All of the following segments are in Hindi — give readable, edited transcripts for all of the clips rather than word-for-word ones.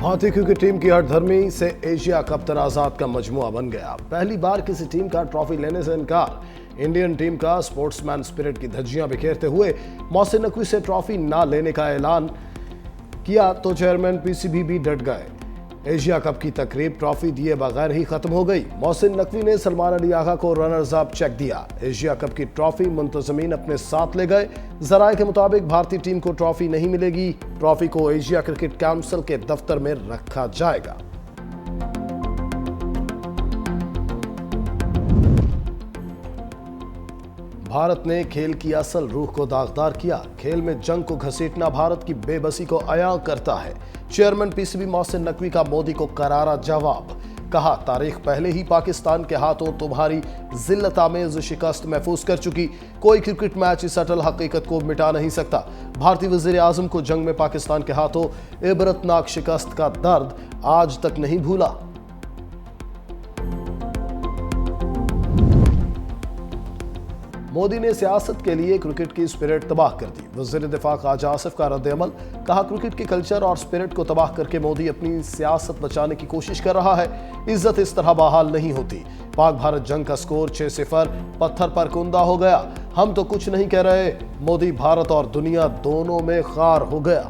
भारतीय क्रिकेट टीम की हठधर्मी से एशिया कप तनाज़ात का मजमुआ बन गया। पहली बार किसी टीम का ट्रॉफी लेने से इनकार। इंडियन टीम का स्पोर्ट्समैन स्पिरिट की धज्जियां बिखेरते हुए मोहसिन नकवी से ट्रॉफी ना लेने का ऐलान किया तो चेयरमैन पीसीबी भी डट गए। एशिया कप की तकरीब ट्रॉफी दिए बगैर ही खत्म हो गई। मोहसिन नकवी ने सलमान अली आगा को रनर्स अप चेक दिया। एशिया कप की ट्रॉफी मुंतजमीन अपने साथ ले गए। जराये के मुताबिक भारतीय टीम को ट्रॉफी नहीं मिलेगी। ट्रॉफी को एशिया क्रिकेट काउंसिल के दफ्तर में रखा जाएगा। भारत ने खेल की असल रूह को दागदार किया। खेल में जंग को घसीटना भारत की बेबसी को अयां करता है। चेयरमैन पीसीबी मोहसिन नकवी का मोदी को करारा जवाब। कहा, तारीख पहले ही पाकिस्तान के हाथों तुम्हारी जिल्लत आमेज शिकस्त महफूज कर चुकी। कोई क्रिकेट मैच इस अटल हकीकत को मिटा नहीं सकता। भारतीय वजीर आजम को जंग में पाकिस्तान के हाथों इबरतनाक शिकस्त का दर्द आज तक नहीं भूला। मोदी ने सियासत के लिए क्रिकेट की स्पिरिट तबाह कर दी। वज़ीर दिफा ख्वाजा आसिफ का रद्द-ए-अमल। कहा, क्रिकेट के कल्चर और स्पिरिट को तबाह करके मोदी अपनी सियासत बचाने की कोशिश कर रहा है। इज्जत इस तरह बहाल नहीं होती। पाक भारत जंग का स्कोर 6-0 पत्थर पर कुंदा हो गया। हम तो कुछ नहीं कह रहे। मोदी भारत और दुनिया दोनों में खार हो गया।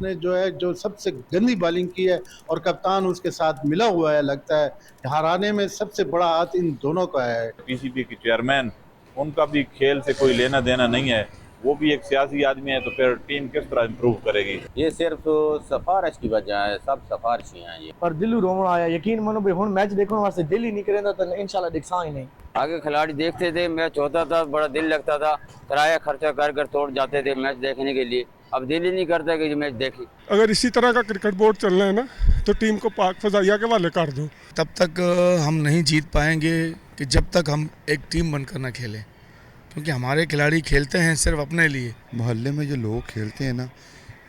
ने जो सबसे गंदी बॉलिंग की है और कप्तान उसके साथ मिला हुआ है, लगता है हराने में सबसे बड़ा हाथ इन दोनों का है। पीसीबी के चेयरमैन, उनका भी खेल से कोई लेना देना नहीं है। वो भी एक सियासी आदमी है, तो फिर टीम किस तरह इम्प्रूव करेगी। ये सिर्फ सिफारिश की वजह है, सब सिफारिशी हैं ये। पर दिल्ली रोना आया, यकीन मानो भी हुन मैच देखने वास्ते दिल ही नहीं करेंदा तो इंशाल्लाह दिखसा ही नहीं। आगे खिलाड़ी देखते थे, मैच होता था, बड़ा दिल लगता था, किराया खर्चा कर कर तोड़ जाते थे मैच देखने के लिए। अब दिल ही नहीं करता कि मैच देखे। अगर इसी तरह का क्रिकेट बोर्ड चलना है ना, तो टीम को पाक फजाइया के वाले कर दो। तब तक हम नहीं जीत पाएंगे कि जब तक हम एक टीम बनकर ना खेलें, क्योंकि हमारे खिलाड़ी खेलते हैं सिर्फ अपने लिए। मोहल्ले में जो लोग खेलते हैं ना,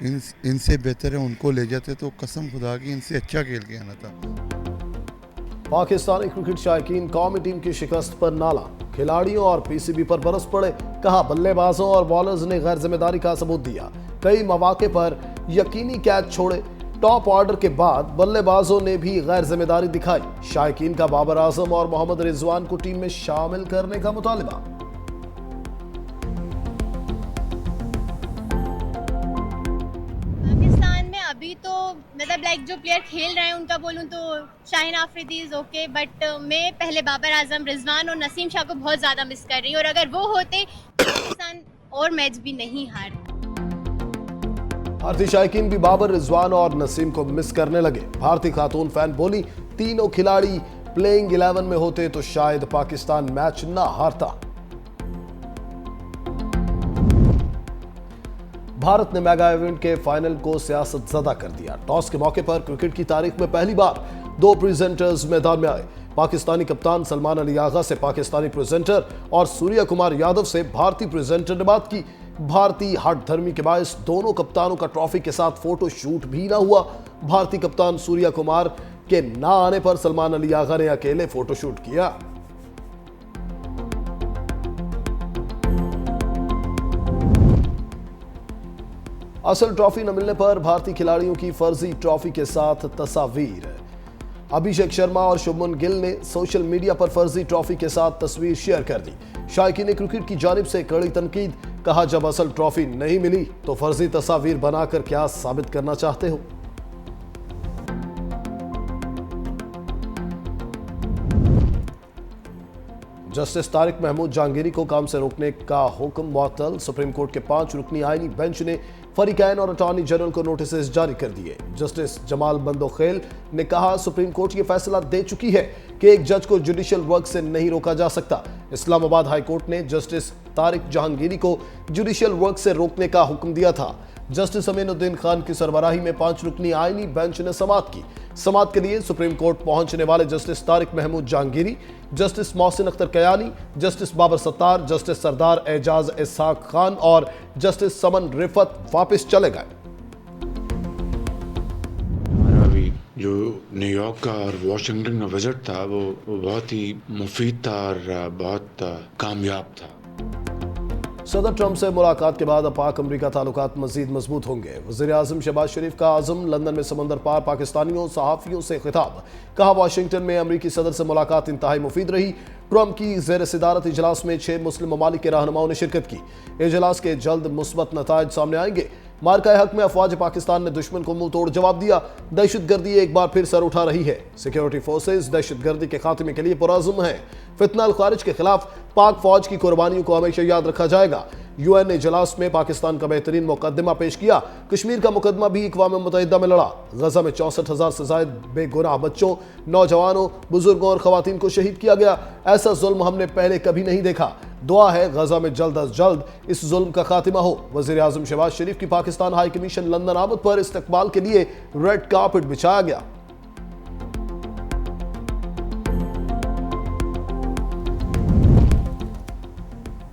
इनसे बेहतर है उनको ले जाते तो कसम खुदा की इनसे अच्छा खेल के आना था। पाकिस्तानी क्रिकेट शायकीन कौमी टीम की शिकस्त पर नाला। खिलाड़ियों और पीसीबी पर बरस पड़े। कहा, बल्लेबाजों और बॉलर्स ने गैर जिम्मेदारी का सबूत दिया। कई मौके पर यकीनी कैच छोड़े। टॉप ऑर्डर के बाद बल्लेबाजों ने भी गैर जिम्मेदारी दिखाई। शायकीन का बाबर आजम और मोहम्मद रिजवान को टीम में शामिल करने का मुतालिबा। अभी तो मतलब लाइक जो प्लेयर खेल रहे हैं उनका बोलूं तो Shaheen Afridi is okay, but मैं पहले बाबर आजम, रिजवान और नसीम शाह को बहुत ज़्यादा मिस कर रही हूँ। और अगर वो होते तो पाकिस्तान और मैच भी नहीं हारता। भारतीय शायकीन भी बाबर, रिजवान और नसीम को मिस करने लगे। भारतीय खातून फैन बोली, तीनों खिलाड़ी प्लेइंग 11 में होते तो शायद पाकिस्तान मैच ना हारता। भारत ने मेगा इवेंट के फाइनल को सियासत ज़दा कर दिया। टॉस के मौके पर क्रिकेट की तारीख में पहली बार 2 प्रेजेंटर्स मैदान में आए। पाकिस्तानी कप्तान सलमान अली आगा से पाकिस्तानी प्रेजेंटर और सूर्या कुमार यादव से भारतीय प्रेजेंटर ने बात की। भारतीय हठधर्मी के बायस दोनों कप्तानों का ट्रॉफी के साथ फोटो शूट भी ना हुआ। भारतीय कप्तान सूर्या कुमार के ना आने पर सलमान अली आगा ने अकेले फोटो शूट किया। असल ट्रॉफी न मिलने पर भारतीय खिलाड़ियों की फर्जी ट्रॉफी के साथ तस्वीर। अभिषेक शर्मा और शुभमन गिल ने सोशल मीडिया पर फर्जी ट्रॉफी के साथ तस्वीर शेयर कर दी। शायकीन क्रिकेट की जानिब से कड़ी तनकीद। कहा, जब असल ट्रॉफी नहीं मिली तो फर्जी तस्वीर बनाकर क्या साबित करना चाहते हो। जस्टिस तारिक महमूद जहांगीरी को काम से रोकने का हुक्म मुअत्तल। सुप्रीम कोर्ट के 5 रुकनी आईनी बेंच ने फरीकैन और अटॉर्नी जनरल को नोटिस जारी कर दिए। जस्टिस जमाल बंदोखेल ने कहा, सुप्रीम कोर्ट ये फैसला दे चुकी है कि एक जज को जुडिशियल वर्क से नहीं रोका जा सकता। इस्लामाबाद हाई कोर्ट ने जस्टिस तारिक जहांगीरी को जुडिशियल वर्क से रोकने का हुक्म दिया था। जस्टिस अमीनुद्दीन खान की सरबराही में 5 रुकनी आईनी बेंच ने समाअत की। समाअत के लिए सुप्रीम कोर्ट पहुंचने वाले justice Tariq Mahmood Jahangiri, justice Mohsin Akhtar Kayani, justice Babar Sattar, justice Sardar Ejaz Ishaq Khan और जस्टिस समन रिफत वापस चले गए। अभी जो न्यूयॉर्क का और वाशिंगटन का विजिट था वो बहुत ही मुफीद था और बहुत कामयाब था। सदर ट्रंप से मुलाकात के बाद अब पाक अमरीका ताल्लुकात मजीद मजबूत होंगे। वज़ीर आज़म शहबाज शरीफ का आज़म लंदन में समंदर पार पाकिस्तानियों सहाफ़ियों से खिताब। कहा वाशिंगटन में अमरीकी सदर से मुलाकात इंतहाई मुफीद रही। ट्रंप की ज़ेर सदारत इजलास में 6 मुस्लिम ममालिक के रहनुमाओं ने शिरकत की। इजलास के जल्द मुस्बत नताइज सामने आएंगे। मार्का हक में अफवाज पाकिस्तान ने दुश्मन को मुंह तोड़ जवाब दिया। दहशतगर्दी एक बार फिर सर उठा रही है। सिक्योरिटी फोर्सेज दहशतगर्दी के खात्मे के लिए पुरअज़्म हैं। फितना अल खारिज के खिलाफ पाक फौज की कुर्बानियों को हमेशा याद रखा जाएगा। यूएन ने इजलास में पाकिस्तान का बेहतरीन मुकदमा पेश किया। कश्मीर का मुकदमा भी अक़वाम मुत्तहिदा में लड़ा। गजा में 64,000 से ज़ायद बेगुनाह बच्चों, नौजवानों, बुजुर्गों और खवातीन को शहीद किया गया। ऐसा जुल्म हमने पहले कभी नहीं देखा। दुआ है गजा में जल्द अज जल्द इस जुल्म का खात्मा हो। वज़ीर आज़म शहबाज शरीफ की पाकिस्तान हाई कमीशन लंदन आमद पर इस्तकबाल के लिए रेड कार्पेट बिछाया गया।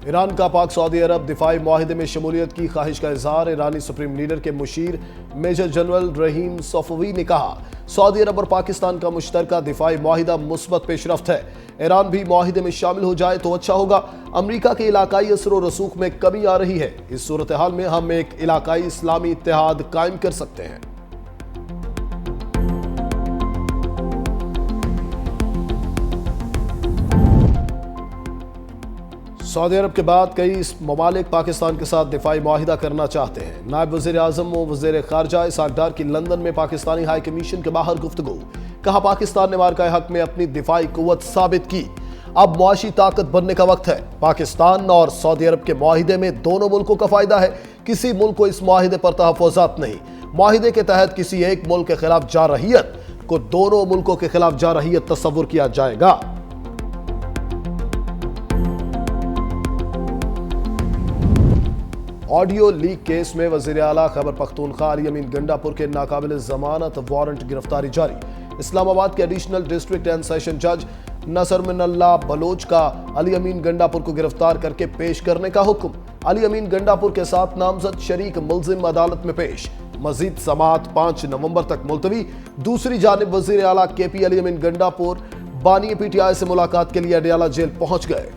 ईरान का पाक सऊदी अरब दिफाई मुआहिदे में शमूलियत की ख्वाहिश का इजहार। ईरानी सुप्रीम लीडर के मुशीर मेजर जनरल रहीम सफवी ने कहा, सऊदी अरब और पाकिस्तान का मुश्तरका दिफाई मुआहिदा मुस्बत पेशरफ्त है। ईरान भी मुआहिदे में शामिल हो जाए तो अच्छा होगा। अमरीका के इलाकाई असर व रसूख में कमी आ रही है। इस सूरत हाल में हम एक इलाकाई इस्लामी इत्तेहाद कायम कर सकते हैं। सऊदी अरब के बाद कई ममालिक पाकिस्तान के साथ दिफाई मुआहिदा करना चाहते हैं। नायब वज़ीर आज़म व वज़ीर ख़ारजा इसहाक़ डार की लंदन में पाकिस्तानी हाई कमीशन के बाहर गुफ्तगू। कहा, पाकिस्तान ने मार्का हक में अपनी दिफाई कुव्वत साबित की। अब मुआशी ताकत बनने का वक्त है। पाकिस्तान और सऊदी अरब के मुआहिदे में दोनों मुल्कों का फायदा है। किसी मुल्क को इस मुआहिदे पर तहफ़्फ़ुज़ात नहीं। मुआहिदे के तहत किसी एक मुल्क के खिलाफ जारहियत को दोनों मुल्कों के खिलाफ जारहियत तस्वुर किया जाएगा। ऑडियो लीक केस में वज़ीर आला खैबर पख्तूनख्वा अली अमीन गंडापुर के नाकाबिल ज़मानत वारंट गिरफ्तारी जारी। इस्लामाबाद के एडिशनल डिस्ट्रिक्ट एंड सेशन जज नसरमिनल्लाह बलोच का अली अमीन गंडापुर को गिरफ्तार करके पेश करने का हुक्म। अली अमीन गंडापुर के साथ नामजद शरीक मुल्जिम अदालत में पेश। मजीद समाअत 5 नवंबर तक मुलतवी। दूसरी जानिब वज़ीर आला KP अली अमीन गंडापुर बानी PTI से मुलाकात के लिए अडियाला जेल पहुंच गए।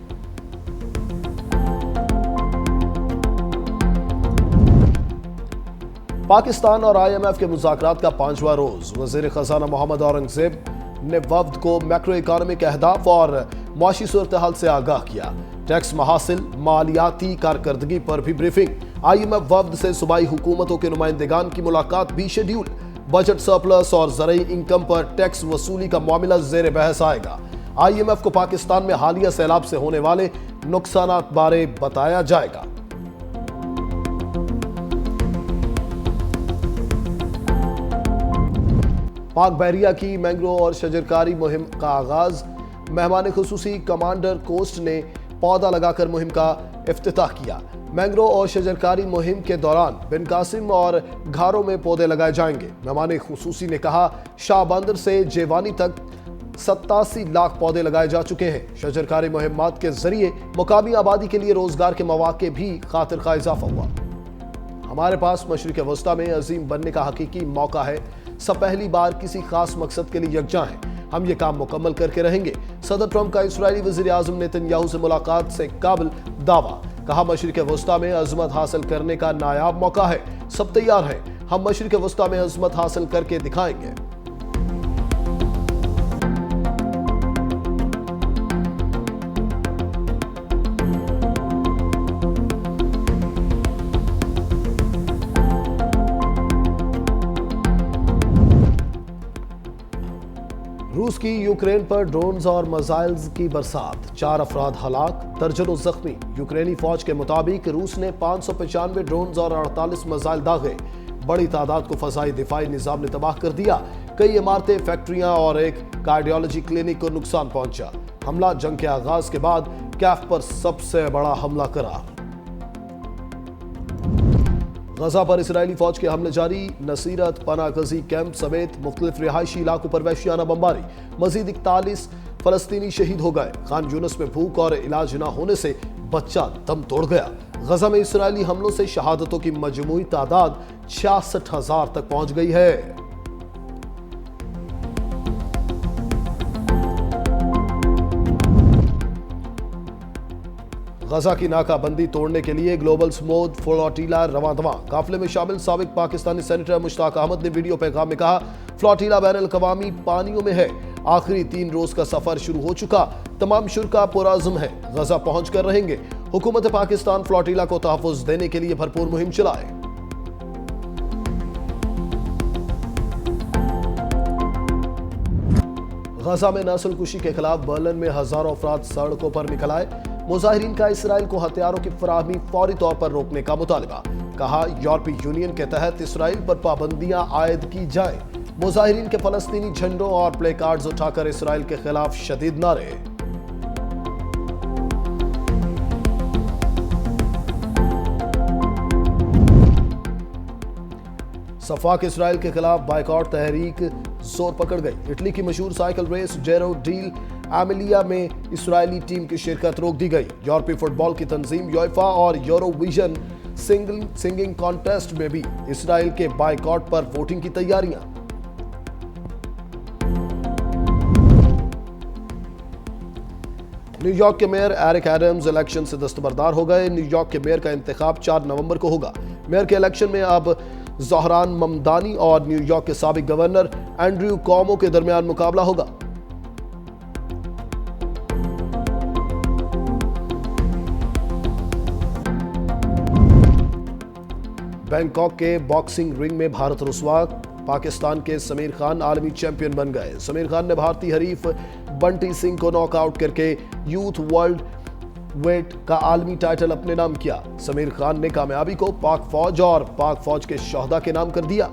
पाकिस्तान और IMF के मुज़ाकरात का 5वां रोज। वज़ीर खजाना मोहम्मद औरंगज़ेब ने वफ्द को मैक्रो इकोनॉमिक अहदाफ और मुआशी सूरत हाल से आगाह किया। टैक्स महासिल, मालियाती कारकर्दगी पर भी ब्रीफिंग। IMF वफ्द से सूबाई हुकूमतों के नुमाइंदगान की मुलाकात भी शेड्यूल। बजट सरप्लस और ज़रई इनकम पर टैक्स वसूली का मामला ज़ेर बहस आएगा। IMF को पाकिस्तान में हालिया सैलाब से होने वाले नुकसानात बारे बताया जाएगा। पाक बहरिया की मैंग्रोव और शजरकारी मुहिम का आगाज। मेहमान खुसूसी कमांडर कोस्ट ने पौधा लगाकर मुहिम का इफ्तिताह किया। मैंग्रोव और शजरकारी मुहिम के दौरान बिन कासिम और घारों में पौधे लगाए जाएंगे। मेहमान खुसूसी ने कहा, शाह बंदर से जेवानी तक 87 लाख पौधे लगाए जा चुके हैं। शजरकारी मुहिमात के जरिए मुकामी आबादी के लिए रोजगार के मौके भी खातिर खा इजाफा हुआ। हमारे पास मशरिक़ वस्ता में अजीम बनने का हकीकी मौका है। सब पहली बार किसी खास मकसद के लिए यकजा हैं। हम ये काम मुकम्मल करके रहेंगे। सदर ट्रंप का इस्राएली वज़ीर आज़म नेतन्याहू से मुलाकात से काबिल दावा। कहा, मशरिक़ वस्ता में अज़मत हासिल करने का नायाब मौका है। सब तैयार हैं। हम मशरिक़ वस्ता में अज़मत हासिल करके दिखाएंगे। रूस की यूक्रेन पर ड्रोन्स और मिसाइल्स की बरसात। 4 अफराद हलाक, दर्जनों जख्मी। यूक्रेनी फौज के मुताबिक रूस ने 595 ड्रोन्स और 48 मिसाइल दागे। बड़ी तादाद को फजाई दिफाई निजाम ने तबाह कर दिया। कई इमारतें, फैक्ट्रियां और एक कार्डियोलॉजी क्लिनिक को नुकसान पहुंचा। हमला जंग के आगाज के बाद कैफ पर सबसे बड़ा हमला करार। गजा पर इसराइली फौज के हमले जारी। नसीरत, पनागजी कैंप समेत मुख्तलिफ रिहायशी इलाकों पर वहशियाना बमबारी। मजीद 41 फलस्तीनी शहीद हो गए। खान यूनिस में भूख और इलाज न होने से बच्चा दम तोड़ गया। गजा में इसराइली हमलों से शहादतों की मजमूई तादाद 66,000 तक पहुंच गई है। गजा की नाकाबंदी तोड़ने के लिए ग्लोबल स्मूथ फ्लोटीला रवां-दवां। काफिले में शामिल साबिक पाकिस्तानी सेनेटर मुश्ताक अहमद ने वीडियो पैगाम में कहा, फ्लोटीला बैनुल अक़वामी पानियों में है, आखिरी 3 रोज का सफर शुरू हो चुका, तमाम शुरका पुरअज़्म है, गजा पहुंच कर रहेंगे। हुकूमत पाकिस्तान फ्लोटीला को तहफ़्फ़ुज़ देने के लिए भरपूर मुहिम चलाए। गजा में नस्लकुशी के खिलाफ बर्लिन में हजारों अफराद सड़कों पर निकल आए। मुजाहिरीन का इसराइल को हथियारों की फराहमी फौरी तौर पर रोकने का मुतालबा। कहा, यूरोपीय यूनियन के तहत इसराइल पर पाबंदियां आयद की जाए। मुजाहिरीन के फलस्तीनी झंडों और प्ले कार्ड्स उठाकर इसराइल के खिलाफ शदीद नारे। सफाक इसराइल के खिलाफ बाइकआउट तहरीक जोर पकड़ गई। इटली की मशहूर साइकिल रेस जेरो डील एमिलिया में इसराइली टीम की शिरकत रोक दी गई। यूरोपीय फुटबॉल की तंजीम यूएफा और यूरोविजन सिंगिंग कॉन्टेस्ट में भी इसराइल के बाइकआउट पर वोटिंग की तैयारियां। न्यूयॉर्क के मेयर एरिक एडम्स इलेक्शन से दस्तबरदार हो गए। न्यूयॉर्क के मेयर का इंतखाब 4 नवंबर को होगा। मेयर के इलेक्शन में अब ज़हरान ममदानी और न्यूयॉर्क के साबिक गवर्नर एंड्रयू क्वामो के दरमियान मुकाबला होगा। बैंकॉक के बॉक्सिंग रिंग में भारत रुस्वा। पाकिस्तान के समीर खान आलमी चैंपियन बन गए। समीर खान ने भारतीय हरीफ बंटी सिंह को नॉकआउट करके यूथ वर्ल्ड वेट का आलमी टाइटल अपने नाम किया। समीर खान ने कामयाबी को पाक फौज और पाक फौज के शोहदा के नाम कर दिया।